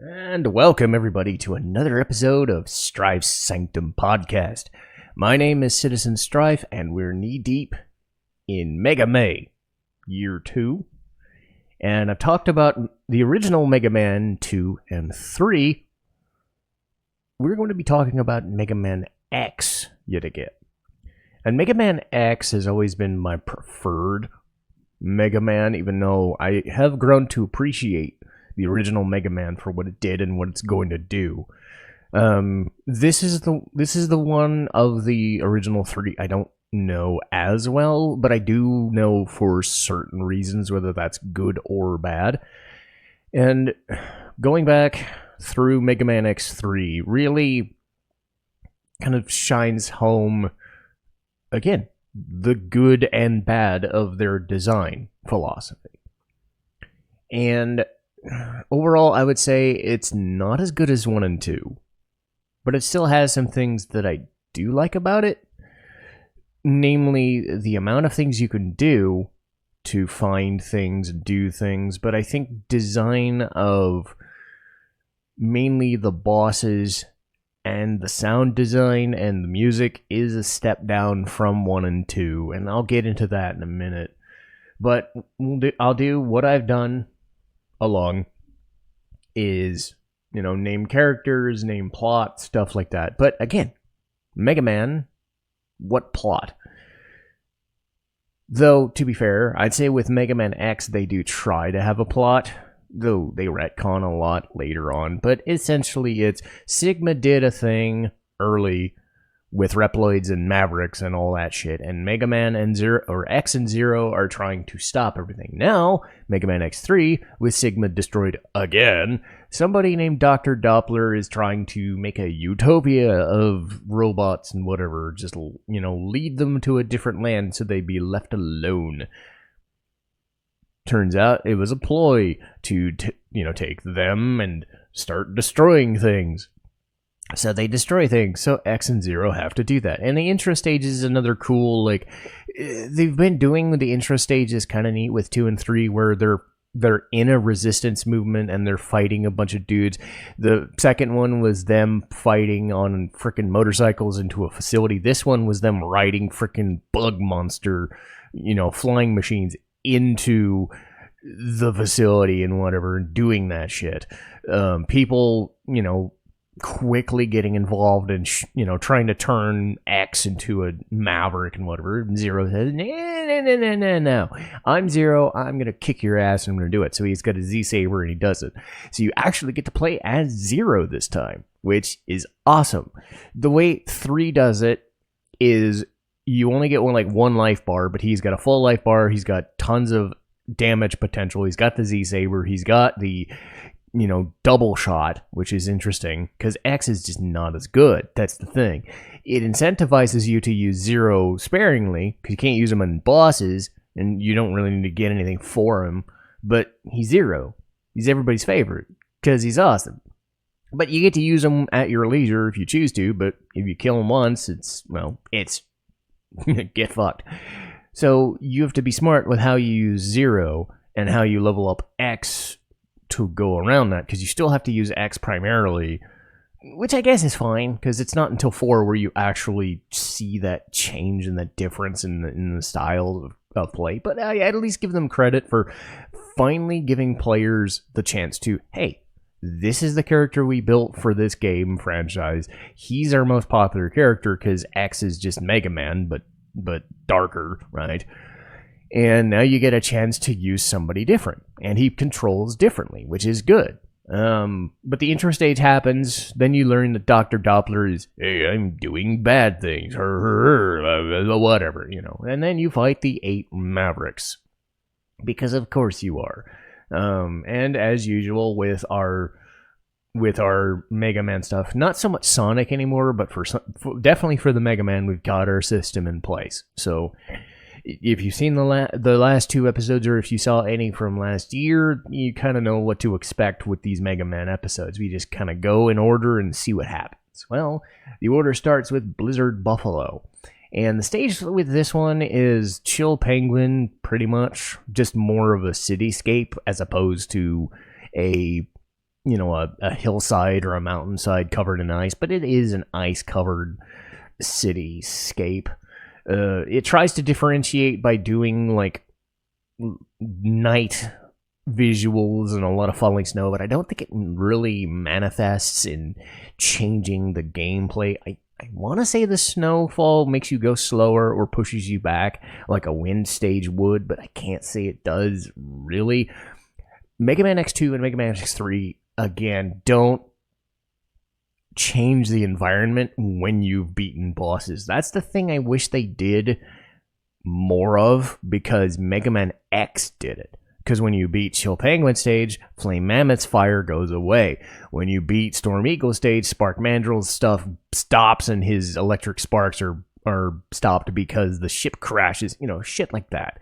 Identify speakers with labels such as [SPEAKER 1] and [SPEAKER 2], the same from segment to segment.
[SPEAKER 1] And welcome everybody to another episode of Strife's Sanctum podcast. My name is Citizen Strife, and we're knee-deep in Mega May Year 2. And I've talked about the original Mega Man 2 and 3. We're going to be talking about Mega Man X yet again. And Mega Man X has always been my preferred Mega Man, even though I have grown to appreciate the original Mega Man for what it did and what it's going to do. This is the one of the original three I don't know as well, but I do know for certain reasons whether that's good or bad. And going back through Mega Man X3 really kind of shines home again the good and bad of their design philosophy. And overall, I would say it's not as good as 1 and 2, but it still has some things that I do like about it. Namely, the amount of things you can do to find things and do things, but I think design of mainly the bosses and the sound design and the music is a step down from 1 and 2, and I'll get into that in a minute. But I'll do what I've done along is, name characters, name plot, stuff like that. But again, Mega Man, what plot? Though, to be fair, I'd say with Mega Man X, they do try to have a plot, though they retcon a lot later on. But essentially, it's Sigma did a thing early with Reploids and Mavericks and all that shit, and Mega Man and X and Zero are trying to stop everything. Now, Mega Man X3, with Sigma destroyed again, somebody named Dr. Doppler is trying to make a utopia of robots and whatever, just, lead them to a different land so they'd be left alone. Turns out it was a ploy to, take them and start destroying things. So they destroy things, so X and Zero have to do that. And the intro stage is another cool, they've been doing the intro stages kind of neat with 2 and 3, where they're in a resistance movement and they're fighting a bunch of dudes. The second one was them fighting on frickin' motorcycles into a facility. This one was them riding frickin' bug monster, flying machines into the facility and whatever, and doing that shit. People, quickly getting involved and trying to turn X into a Maverick and whatever. And Zero says, no, I'm Zero, I'm gonna kick your ass and I'm gonna do it. So he's got a Z-Saber and he does it. So you actually get to play as Zero this time, which is awesome. The way 3 does it is you only get one life bar, but he's got a full life bar, he's got tons of damage potential, he's got the Z-Saber, he's got the double shot, which is interesting because X is just not as good. That's the thing. It incentivizes you to use Zero sparingly because you can't use him on bosses and you don't really need to get anything for him. But he's Zero. He's everybody's favorite because he's awesome. But you get to use him at your leisure if you choose to. But if you kill him once, it's get fucked. So you have to be smart with how you use Zero and how you level up X to go around that, because you still have to use X primarily, which I guess is fine, because it's not until 4 where you actually see that change and that difference in the style of play. But I at least give them credit for finally giving players the chance to, hey, this is the character we built for this game franchise. He's our most popular character because X is just Mega Man, but darker, right? And now you get a chance to use somebody different. And he controls differently, which is good. But the intro stage happens. Then you learn that Dr. Doppler is, hey, I'm doing bad things. Whatever, And then you fight the 8 Mavericks. Because of course you are. And as usual with our Mega Man stuff, not so much Sonic anymore, but definitely for the Mega Man, we've got our system in place. So if you've seen the last 2 episodes, or if you saw any from last year, you kind of know what to expect with these Mega Man episodes. We just kind of go in order and see what happens. Well, the order starts with Blizzard Buffalo. And the stage with this one is Chill Penguin, pretty much. Just more of a cityscape as opposed to a a hillside or a mountainside covered in ice, but it is an ice-covered cityscape. It tries to differentiate by doing like night visuals and a lot of falling snow, but I don't think it really manifests in changing the gameplay. I want to say the snowfall makes you go slower or pushes you back like a wind stage would, but I can't say it does really. Mega Man X2 and Mega Man X3, again, don't change the environment when you've beaten bosses. That's the thing I wish they did more of, because Mega Man X did it. Because when you beat Chill Penguin stage, Flame Mammoth's fire goes away. When you beat Storm Eagle stage, Spark Mandrill's stuff stops and his electric sparks are stopped because the ship crashes. Shit like that.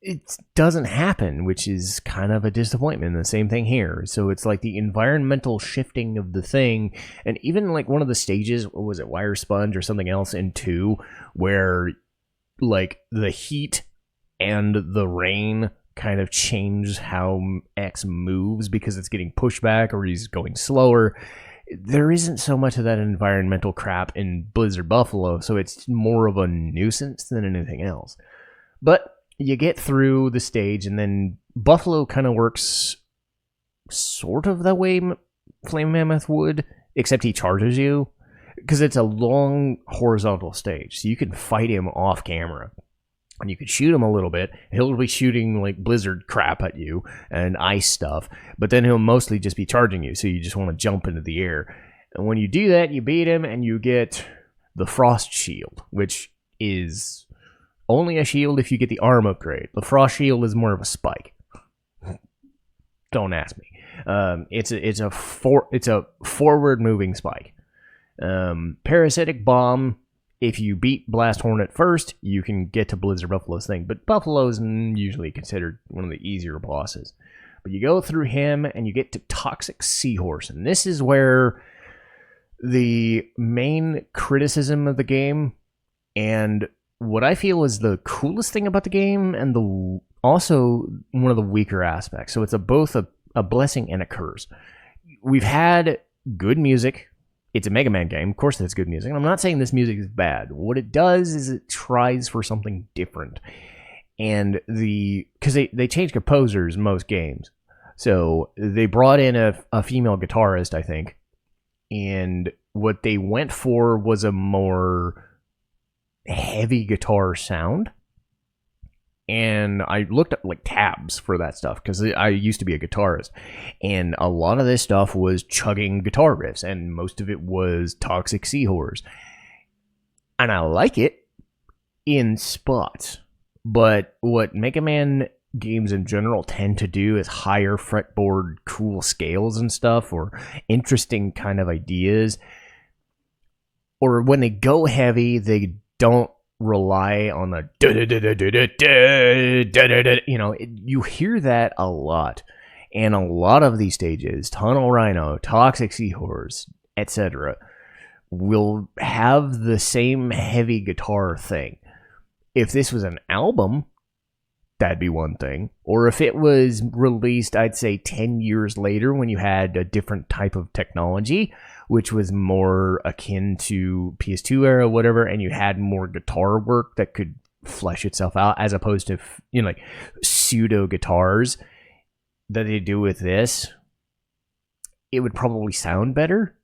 [SPEAKER 1] It doesn't happen, which is kind of a disappointment. The same thing here. So it's like the environmental shifting of the thing, and even like one of the stages, what was it, Wire Sponge or something else in 2, where like the heat and the rain kind of change how X moves because it's getting pushed back or he's going slower. There isn't so much of that environmental crap in Blizzard Buffalo, so it's more of a nuisance than anything else. But you get through the stage, and then Buffalo kind of works sort of the way Flame Mammoth would, except he charges you, because it's a long horizontal stage, so you can fight him off camera. And you could shoot him a little bit. He'll be shooting like blizzard crap at you and ice stuff, but then he'll mostly just be charging you, so you just want to jump into the air. And when you do that, you beat him and you get the Frost Shield, which is only a shield if you get the arm upgrade. The Frost Shield is more of a spike. Don't ask me. It's a forward moving spike. Parasitic Bomb. If you beat Blast Hornet first, you can get to Blizzard Buffalo's thing. But Buffalo's usually considered one of the easier bosses. But you go through him and you get to Toxic Seahorse. And this is where the main criticism of the game, and what I feel is the coolest thing about the game, and also one of the weaker aspects. So it's both a blessing and a curse. We've had good music. It's a Mega Man game. Of course that's good music. And I'm not saying this music is bad. What it does is it tries for something different. And because they change composers in most games. So they brought in a female guitarist, I think. And what they went for was a more heavy guitar sound. And I looked up like tabs for that stuff because I used to be a guitarist, and a lot of this stuff was chugging guitar riffs, and most of it was Toxic Seahorse. And I like it in spots, but what Mega Man games in general tend to do is higher fretboard, cool scales and stuff, or interesting kind of ideas. Or when they go heavy, they don't rely on the you hear that a lot, and a lot of these stages, Tunnel Rhino, Toxic Seahorse, etc., will have the same heavy guitar thing. If this was an album, that'd be one thing. Or if it was released, I'd say 10 years later when you had a different type of technology, which was more akin to PS2 era, whatever, and you had more guitar work that could flesh itself out, as opposed to, like pseudo guitars that they do with this, it would probably sound better.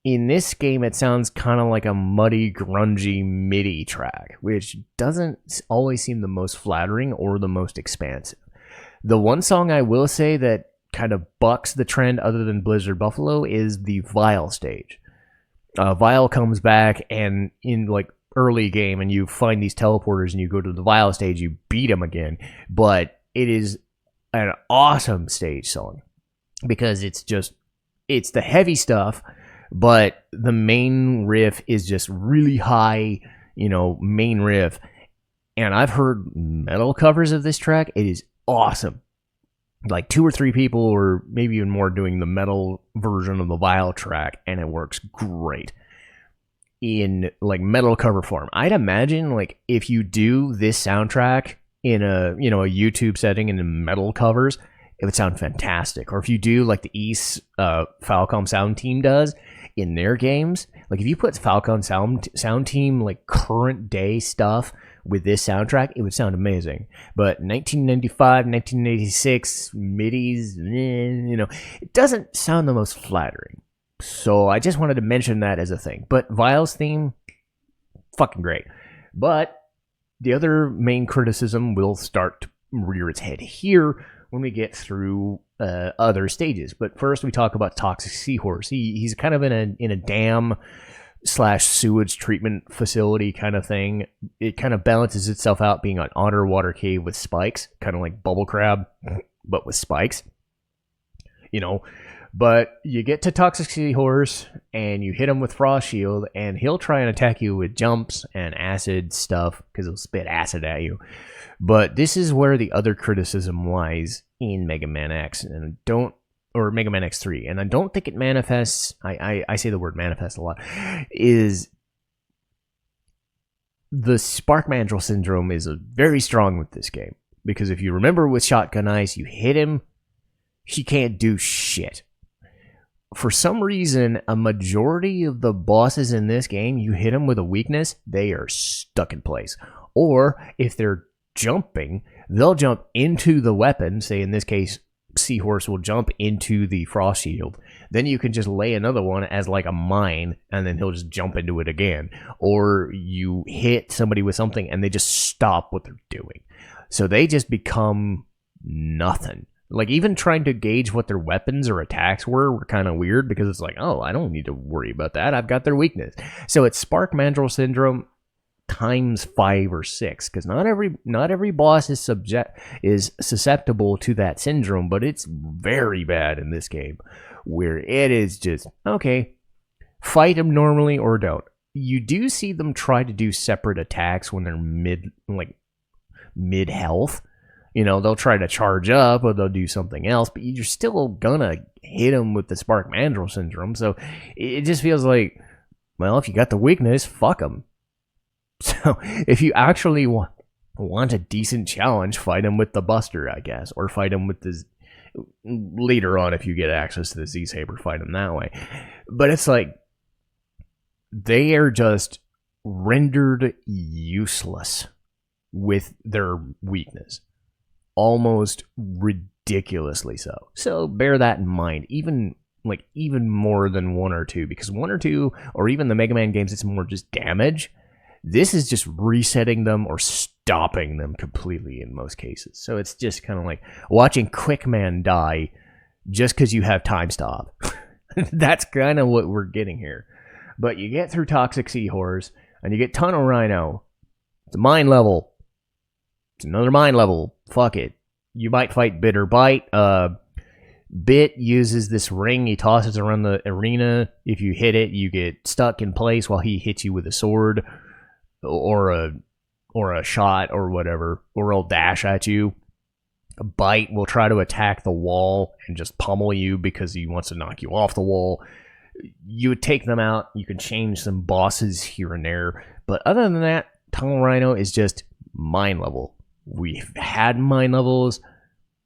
[SPEAKER 1] In this game, it sounds kind of like a muddy, grungy MIDI track, which doesn't always seem the most flattering or the most expansive. The one song I will say that kind of bucks the trend other than Blizzard Buffalo is the Vile stage. Vile comes back, and in like early game, and you find these teleporters and you go to the Vile stage, you beat them again, but it is an awesome stage song because it's the heavy stuff, but the main riff is just really high, main riff. And I've heard metal covers of this track. It is awesome. Like 2 or 3 people, or maybe even more, doing the metal version of the Vile track, and it works great in like metal cover form. I'd imagine like if you do this soundtrack in a a YouTube setting and in metal covers, it would sound fantastic. Or if you do like the East Falcom sound team does in their games, like if you put Falcon sound team like current day stuff with this soundtrack, it would sound amazing. But 1995, 1986 midis, it doesn't sound the most flattering. So I just wanted to mention that as a thing. But Vile's theme, fucking great. But the other main criticism will start to rear its head here when we get through other stages. But first we talk about Toxic Seahorse. He's kind of in a dam / sewage treatment facility kind of thing. It kind of balances itself out being an underwater cave with spikes, kind of like Bubble Crab, but with spikes. But you get to Toxic Seahorse and you hit him with Frost Shield, and he'll try and attack you with jumps and acid stuff because he'll spit acid at you. But this is where the other criticism lies in Mega Man X, or Mega Man X3, and I don't think it manifests. I say the word manifest a lot. Is the Spark Mandrill syndrome is very strong with this game, because if you remember with Shotgun Ice, you hit him, he can't do shit. For some reason, a majority of the bosses in this game, you hit them with a weakness, they are stuck in place. Or if they're jumping, they'll jump into the weapon. Say in this case, Seahorse will jump into the Frost Shield. Then you can just lay another one as like a mine, and then he'll just jump into it again. Or you hit somebody with something and they just stop what they're doing. So they just become nothing. Like, even trying to gauge what their weapons or attacks were kind of weird, because it's like, oh, I don't need to worry about that. I've got their weakness. So it's Spark Mandrill syndrome times 5 or 6, because not every boss is susceptible to that syndrome, but it's very bad in this game, where it is just, okay, fight them normally or don't. You do see them try to do separate attacks when they're mid health. They'll try to charge up or they'll do something else, but you're still gonna hit them with the Spark Mandrill syndrome. So it just feels like, well, if you got the weakness, fuck them. So if you actually want a decent challenge, fight them with the Buster, I guess, or fight them with this later on if you get access to the Z-Saber, fight them that way. But it's like, they are just rendered useless with their weakness. Almost ridiculously so. So bear that in mind. Even more than 1 or 2, because 1 or 2, or even the Mega Man games, it's more just damage. This is just resetting them or stopping them completely in most cases. So it's just kind of like watching Quickman die just because you have time stop. That's kind of what we're getting here. But you get through Toxic Seahorse, and you get Tunnel Rhino. It's a mine level. It's another mine level. Fuck it. You might fight Bit or Bite. Bit uses this ring he tosses around the arena. If you hit it, you get stuck in place while he hits you with a sword or a shot or whatever, or he'll dash at you. A Bite will try to attack the wall and just pummel you because he wants to knock you off the wall. You would take them out. You can change some bosses here and there. But other than that, Tunnel Rhino is just mine level. We've had mine levels.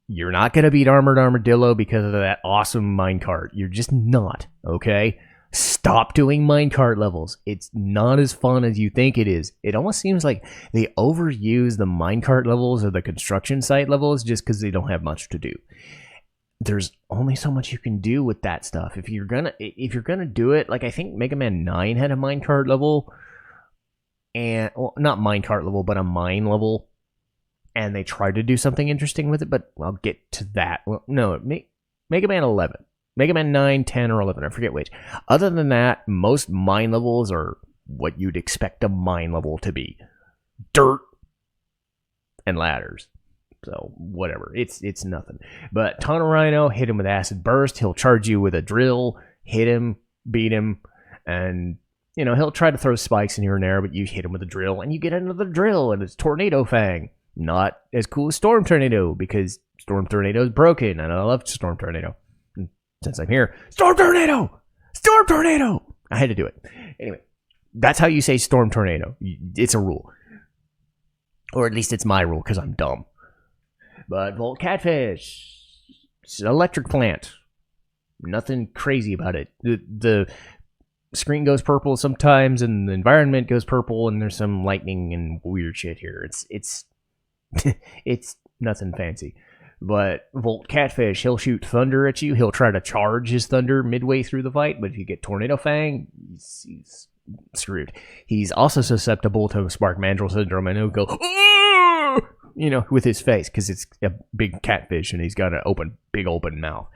[SPEAKER 1] You're not going to beat Armored Armadillo because of that awesome minecart. You're just not, okay? Stop doing minecart levels. It's not as fun as you think it is. It almost seems like they overuse the minecart levels or the construction site levels just because they don't have much to do. There's only so much you can do with that stuff. If you're gonna do it, like I think Mega Man 9 had a minecart level, and not minecart level, but a mine level. And they tried to do something interesting with it, but I'll get to that. Well, no, Mega Man 11. Mega Man 9, 10, or 11, I forget which. Other than that, most mine levels are what you'd expect a mine level to be. Dirt and ladders. So, whatever. It's nothing. But Tunnel Rhino, hit him with Acid Burst. He'll charge you with a drill, hit him, beat him, and he'll try to throw spikes in here and there, but you hit him with a drill, and you get another drill, and it's Tornado Fang. Not as cool as Storm Tornado, because Storm Tornado is broken, and I love Storm Tornado. And since I'm here, Storm Tornado! Storm Tornado! I had to do it. Anyway, that's how you say Storm Tornado. It's a rule. Or at least it's my rule, because I'm dumb. But Volt Catfish. It's an electric plant. Nothing crazy about it. The screen goes purple sometimes, and the environment goes purple, and there's some lightning and weird shit here. It's it's nothing fancy. But Volt Catfish, he'll shoot thunder at you. He'll try to charge his thunder midway through the fight, but if you get Tornado Fang, he's screwed. He's also susceptible to Spark Mandrill Syndrome, and he'll go, with his face, because it's a big catfish, and he's got an big open mouth.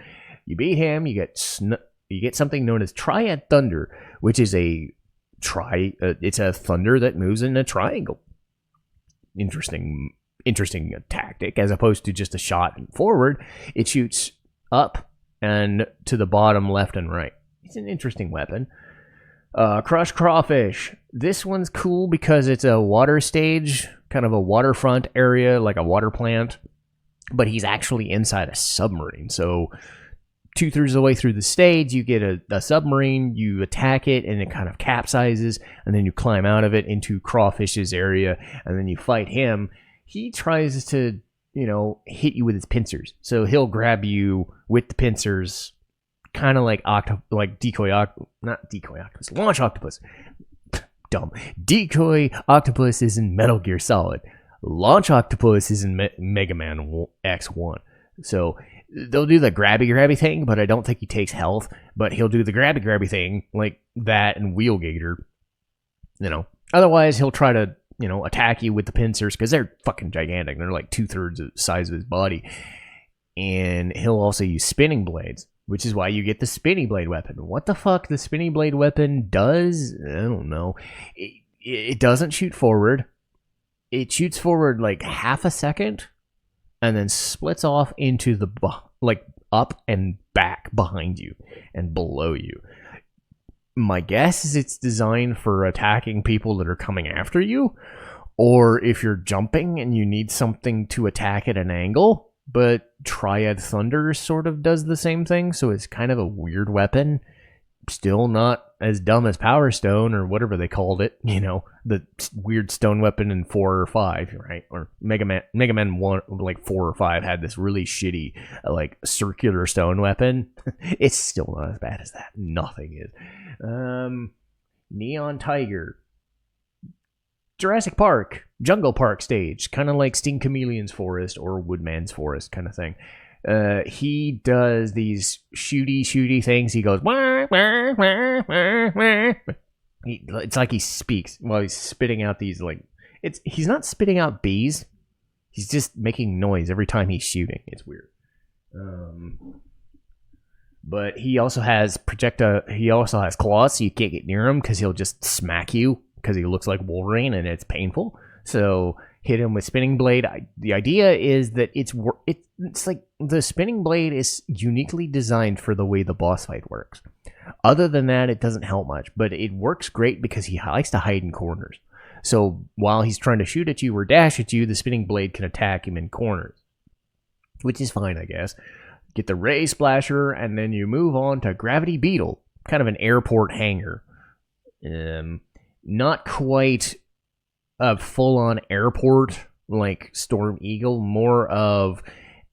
[SPEAKER 1] You beat him, you get something known as Triad Thunder, which is it's a thunder that moves in a triangle. Interesting tactic, as opposed to just a shot forward. It shoots up and to the bottom, left and right. It's an interesting weapon. Crush Crawfish. This one's cool because it's a water stage, kind of a waterfront area, like a water plant, but he's actually inside a submarine. So 2/3 of the way through the stage, you get a submarine, you attack it, and it kind of capsizes, and then you climb out of it into Crawfish's area, and then you fight him. He tries to, hit you with his pincers. So he'll grab you with the pincers, kind of like Launch Octopus. Dumb. Decoy Octopus is in Metal Gear Solid. Launch Octopus is in Mega Man X1. So they'll do the grabby thing, but I don't think he takes health. But he'll do the grabby thing like that and Wheel Gator. Otherwise he'll try to attack you with the pincers, because they're fucking gigantic. They're like 2/3 the size of his body. And he'll also use spinning blades, which is why you get the spinning blade weapon. What the fuck the spinning blade weapon does? I don't know. It doesn't shoot forward. It shoots forward like half a second, and then splits off into the up and back behind you and below you. My guess is it's designed for attacking people that are coming after you, or if you're jumping and you need something to attack at an angle. But Triad Thunder sort of does the same thing, so it's kind of a weird weapon. Still not as dumb as Power Stone or whatever they called it, the weird stone weapon in 4 or 5, right? Or Mega Man 1, like 4 or 5, had this really shitty, circular stone weapon. It's still not as bad as that. Nothing is. Neon Tiger. Jurassic Park, Jungle Park stage, kind of like Sting Chameleon's Forest or Woodman's Forest kind of thing. He does these shooty things. He goes, wah, wah, wah, wah, wah. It's like he speaks while he's spitting out these, he's not spitting out bees. He's just making noise every time he's shooting. It's weird. But he also has claws, so you can't get near him because he'll just smack you because he looks like Wolverine and it's painful. So hit him with spinning blade. The idea is that it's like the spinning blade is uniquely designed for the way the boss fight works. Other than that, it doesn't help much, but it works great because he likes to hide in corners. So while he's trying to shoot at you or dash at you, the spinning blade can attack him in corners, which is fine, I guess. Get the Ray Splasher, and then you move on to Gravity Beetle, kind of an airport hangar. Not quite a full-on airport like Storm Eagle, more of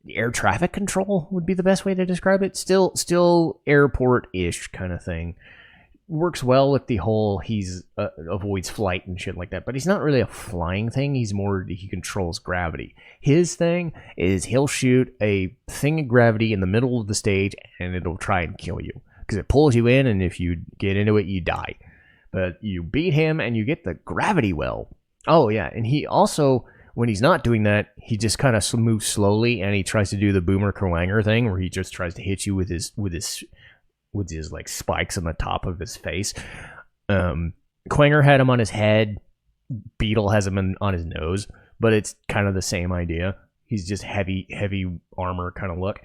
[SPEAKER 1] air traffic control would be the best way to describe it. Still airport-ish kind of thing. Works well with the whole he's avoids flight and shit like that, but he's not really a flying thing. He controls gravity. His thing is he'll shoot a thing of gravity in the middle of the stage and it'll try and kill you because it pulls you in, and if you get into it, you die. But you beat him and you get the gravity well. Oh yeah, and he also, when he's not doing that, he just kind of moves slowly, and he tries to do the Boomer Kerwanger thing where he just tries to hit you with his like spikes on the top of his face. Quanger had him on his head. Beetle has him on his nose, but it's kind of the same idea. He's just heavy armor kind of look.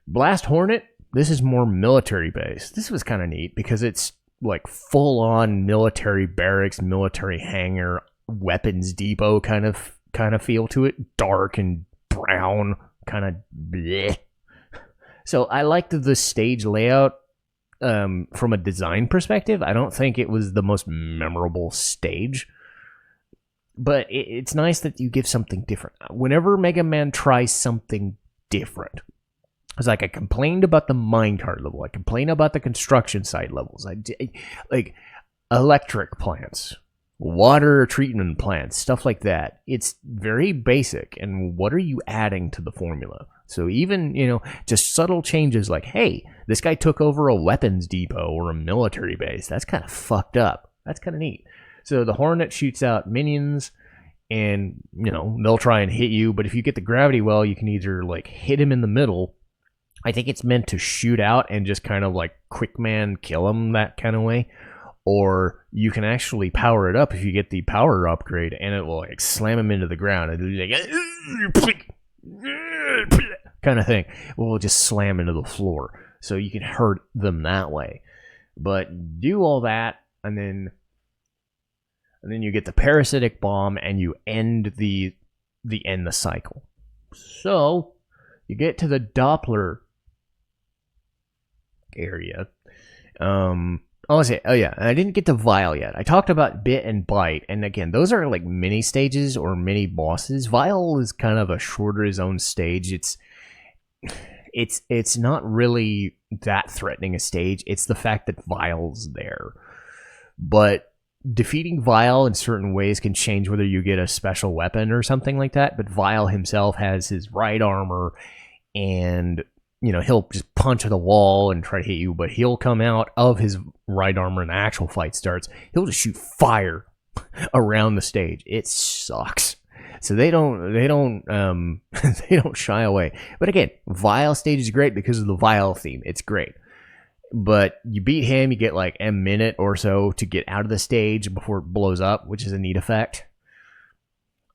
[SPEAKER 1] Blast Hornet, this is more military based. This was kind of neat because it's like full on military barracks, military hangar, weapons depot kind of feel to it. Dark and brown, kind of bleh. So I liked the stage layout from a design perspective. I don't think it was the most memorable stage, but it's nice that you give something different. Whenever Mega Man tries something different, It's like I complained about the minecart level. I complained about the construction site levels. Like electric plants, water treatment plants, stuff like that. It's very basic. And what are you adding to the formula? So even, just subtle changes like, hey, this guy took over a weapons depot or a military base. That's kind of fucked up. That's kind of neat. So the Hornet shoots out minions and, they'll try and hit you. But if you get the gravity well, you can either like hit him in the middle. I think it's meant to shoot out and just kind of like quick man kill him that kind of way. Or you can actually power it up if you get the power upgrade, and it will like slam him into the ground and like kind of thing. It will just slam into the floor, so you can hurt them that way. But do all that, and then you get the parasitic bomb, and you end the cycle. So you get to the Doppler area. I didn't get to Vile yet. I talked about Bit and Bite, and again, those are like mini stages or mini bosses. Vile is kind of a shorter his own stage. It's not really that threatening a stage. It's the fact that Vile's there. But defeating Vile in certain ways can change whether you get a special weapon or something like that. But Vile himself has his right armor, and he'll just punch at the wall and try to hit you, but he'll come out of his right armor and the actual fight starts. He'll just shoot fire around the stage. It sucks. So they don't they don't shy away. But again, Vile stage is great because of the Vile theme. It's great. But you beat him, you get like a minute or so to get out of the stage before it blows up, which is a neat effect.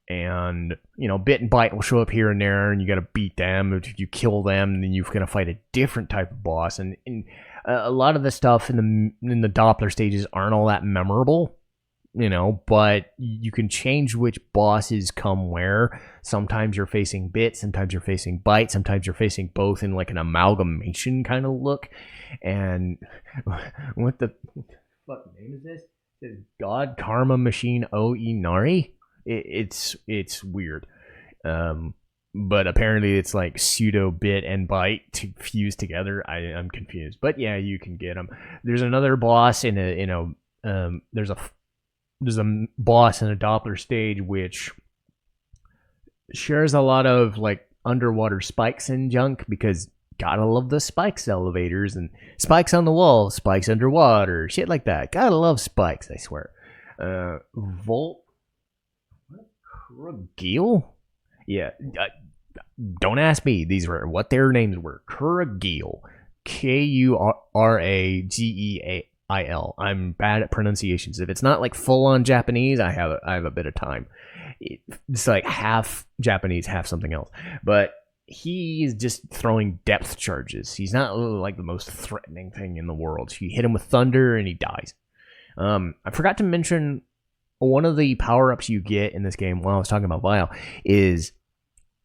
[SPEAKER 1] And Bit and Bite will show up here and there, and you got to beat them. If you kill them, then you're gonna fight a different type of boss. And a lot of the stuff in the Doppler stages aren't all that memorable, But you can change which bosses come where. Sometimes you're facing Bit, sometimes you're facing Bite, sometimes you're facing both in like an amalgamation kind of look. And what the fuck name is this? It's God Karma Machine O Inari. It's weird, but apparently it's like pseudo Bit and Bite to fuse together. I'm confused, but yeah, you can get them. There's another boss there's a boss in a Doppler stage which shares a lot of like underwater spikes and junk, because gotta love the spikes elevators and spikes on the wall, spikes underwater, shit like that. Gotta love spikes, I swear. Kuragil? Yeah. Don't ask me these were what their names were. Kuragil. Kurageail. I'm bad at pronunciations. If it's not like full on Japanese, I have a bit of time. It's like half Japanese, half something else. But he is just throwing depth charges. He's not like the most threatening thing in the world. You hit him with thunder and he dies. I forgot to mention one of the power-ups you get in this game while I was talking about Vile is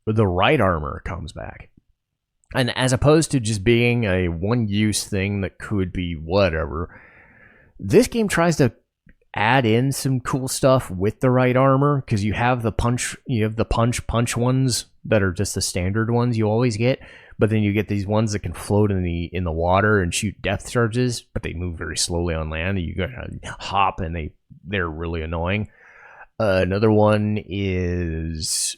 [SPEAKER 1] the right armor comes back. And as opposed to just being a one-use thing that could be whatever, this game tries to add in some cool stuff with the right armor, because you have the punch ones that are just the standard ones you always get, but then you get these ones that can float in the water and shoot depth charges, but they move very slowly on land, and you gotta hop, and they're really annoying. Another one is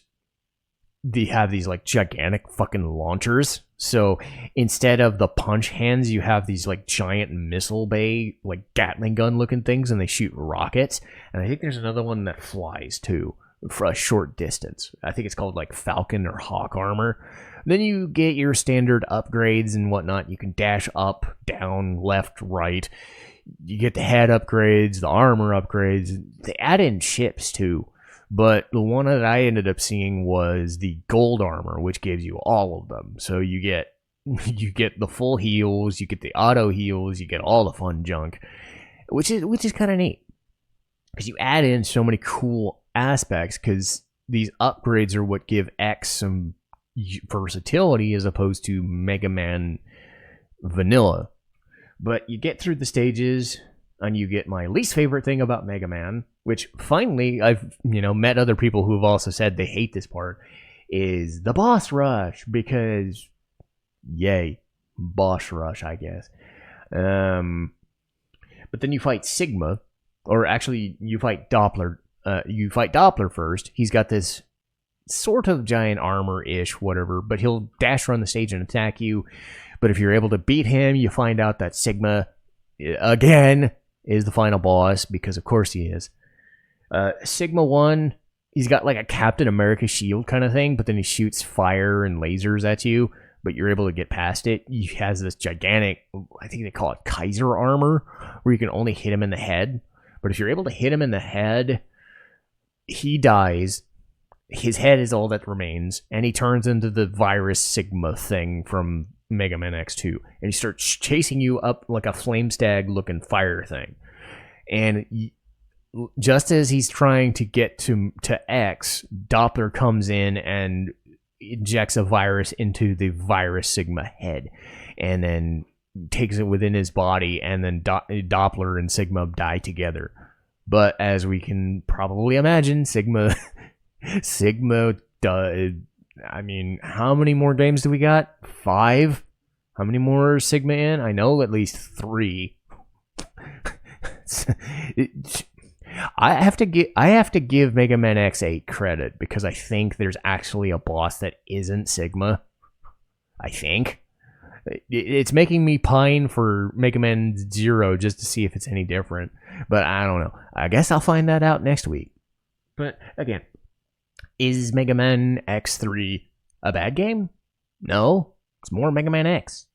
[SPEAKER 1] they have these like gigantic fucking launchers. So instead of the punch hands, you have these like giant missile bay, like Gatling gun looking things, and they shoot rockets. And I think there's another one that flies too for a short distance. I think it's called like Falcon or Hawk armor. Then you get your standard upgrades and whatnot. You can dash up, down, left, right. You get the head upgrades, the armor upgrades. They add in ships too. But the one that I ended up seeing was the gold armor, which gives you all of them. So you get the full heals, you get the auto heals, you get all the fun junk, which is kind of neat, because you add in so many cool aspects, because these upgrades are what give X some versatility as opposed to Mega Man vanilla. But you get through the stages, and you get my least favorite thing about Mega Man, which finally I've met other people who have also said they hate this part, is the boss rush, because Yay. Boss rush, I guess. But then you fight Sigma, or actually you fight Doppler. You fight Doppler first. He's got this sort of giant armor-ish, whatever, but he'll dash around the stage and attack you. But if you're able to beat him, you find out that Sigma, again, is the final boss, because of course he is. Sigma 1, he's got like a Captain America shield kind of thing, but then he shoots fire and lasers at you, but you're able to get past it. He has this gigantic, I think they call it Kaiser armor, where you can only hit him in the head. But if you're able to hit him in the head, he dies. His head is all that remains, and he turns into the virus Sigma thing from Mega Man X2, and he starts chasing you up like a flame stag looking fire thing. And just as he's trying to get to X, Doppler comes in and injects a virus into the virus Sigma head, and then takes it within his body, and then Doppler and Sigma die together. But as we can probably imagine, Sigma does. I mean, how many more games do we got? 5? How many more is Sigma in? I know at least 3. I have to give Mega Man X8 credit, because I think there's actually a boss that isn't Sigma. I think. It's making me pine for Mega Man 0 just to see if it's any different. But I don't know. I guess I'll find that out next week. But again, is Mega Man X3 a bad game? No. It's more Mega Man X.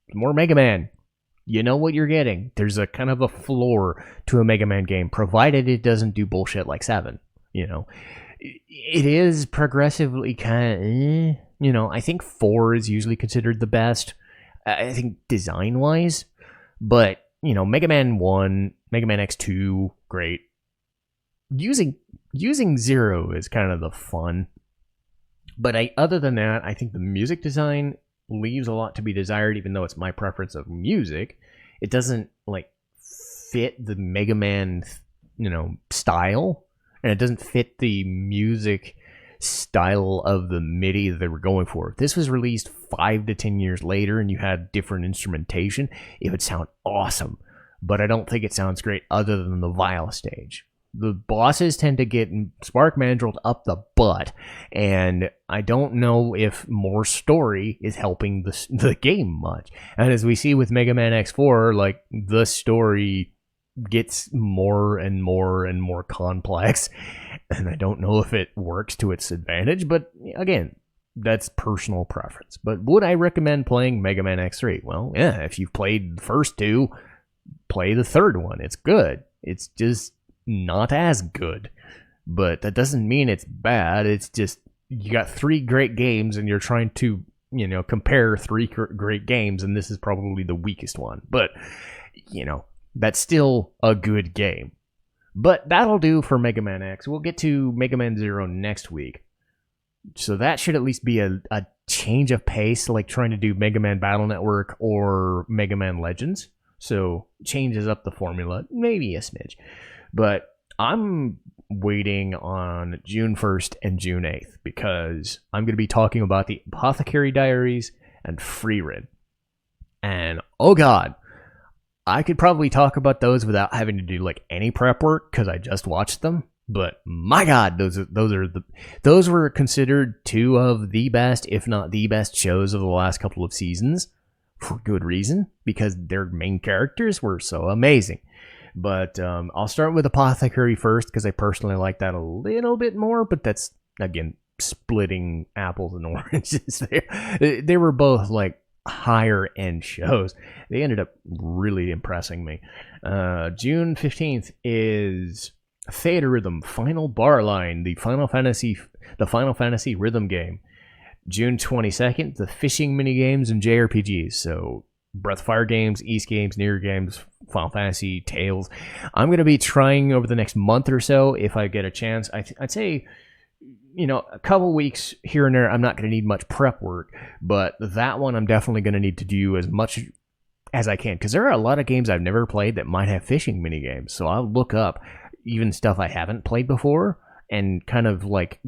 [SPEAKER 1] It's more Mega Man. You know what you're getting. There's a kind of a floor to a Mega Man game, provided it doesn't do bullshit like 7. You know, it is progressively kind of, you know, I think 4 is usually considered the best, I think design-wise. But, you know, Mega Man 1, Mega Man X2, great. Using 0 is kind of the fun. But other than that, I think the music design leaves a lot to be desired, even though it's my preference of music. It doesn't, like, fit the Mega Man, you know, style. And it doesn't fit the music style of the MIDI that they were going for. If this was released 5 to 10 years later and you had different instrumentation, it would sound awesome. But I don't think it sounds great other than the Vile stage. The bosses tend to get spark mandrilled up the butt, and I don't know if more story is helping the game much. And as we see with Mega Man X4, like, the story gets more and more and more complex, and I don't know if it works to its advantage, but again, that's personal preference. But would I recommend playing Mega Man X3? Well, yeah, if you've played the first 2, play the third one. It's good. It's just not as good, but that doesn't mean it's bad. It's just you got 3 great games and you're trying to, you know, compare 3 great games, and this is probably the weakest one. But, you know, that's still a good game. But that'll do for Mega Man X. We'll get to Mega Man 0 next week, so that should at least be a change of pace, like trying to do Mega Man Battle Network or Mega Man Legends. So changes up the formula, maybe a smidge. But I'm waiting on June 1st and June 8th, because I'm going to be talking about the Apothecary Diaries and Frieren. And, oh god, I could probably talk about those without having to do like any prep work, because I just watched them. But my god, those were considered 2 of the best, if not the best, shows of the last couple of seasons, for good reason, because their main characters were so amazing. But I'll start with Apothecary first, because I personally like that a little bit more, but that's, again, splitting apples and oranges there. They were both, like, higher end shows. They ended up really impressing me. June 15th is Theatrhythm Final Bar Line, the Final Fantasy rhythm game. June 22nd, the fishing minigames and JRPGs. So Breath of Fire games, East games, Near games, Final Fantasy, Tales. I'm going to be trying over the next month or so, if I get a chance. I'd say, you know, a couple weeks here and there, I'm not going to need much prep work, but that one I'm definitely going to need to do as much as I can, because there are a lot of games I've never played that might have fishing minigames. So I'll look up even stuff I haven't played before and kind of like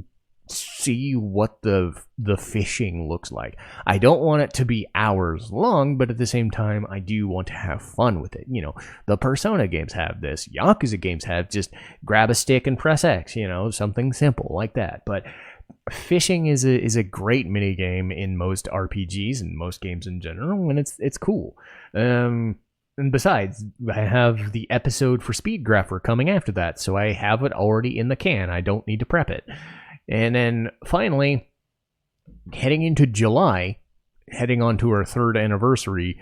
[SPEAKER 1] see what the fishing looks like. I don't want it to be hours long, but at the same time, I do want to have fun with it. You know, the Persona games have this. Yakuza games have just grab a stick and press X, you know, something simple like that. But fishing is a great mini game in most RPGs and most games in general, and it's cool. And besides, I have the episode for Speedgrapher coming after that, so I have it already in the can. I don't need to prep it. And then finally, heading into July, heading on to our 3rd anniversary,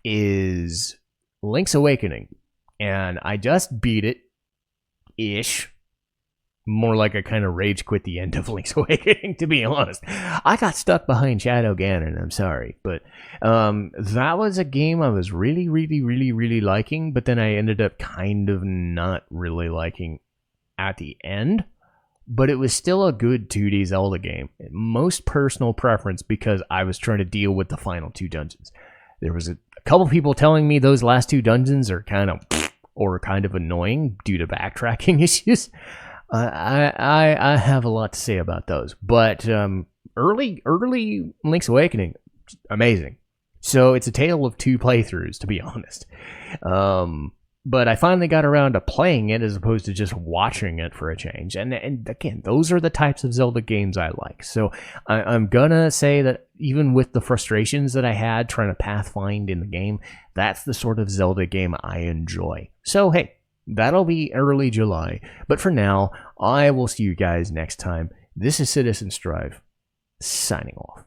[SPEAKER 1] is Link's Awakening. And I just beat it, ish. More like I kind of rage quit the end of Link's Awakening, to be honest. I got stuck behind Shadow Ganon, I'm sorry. But that was a game I was really, really, really, really liking, but then I ended up kind of not really liking at the end. But it was still a good 2D Zelda game. Most personal preference because I was trying to deal with the final 2 dungeons. There was a couple people telling me those last 2 dungeons are kind of annoying due to backtracking issues. I have a lot to say about those. But early Link's Awakening, amazing. So it's a tale of 2 playthroughs, to be honest. But I finally got around to playing it as opposed to just watching it for a change. And again, those are the types of Zelda games I like. So I'm gonna say that even with the frustrations that I had trying to pathfind in the game, that's the sort of Zelda game I enjoy. So hey, that'll be early July. But for now, I will see you guys next time. This is Citizen Strife, signing off.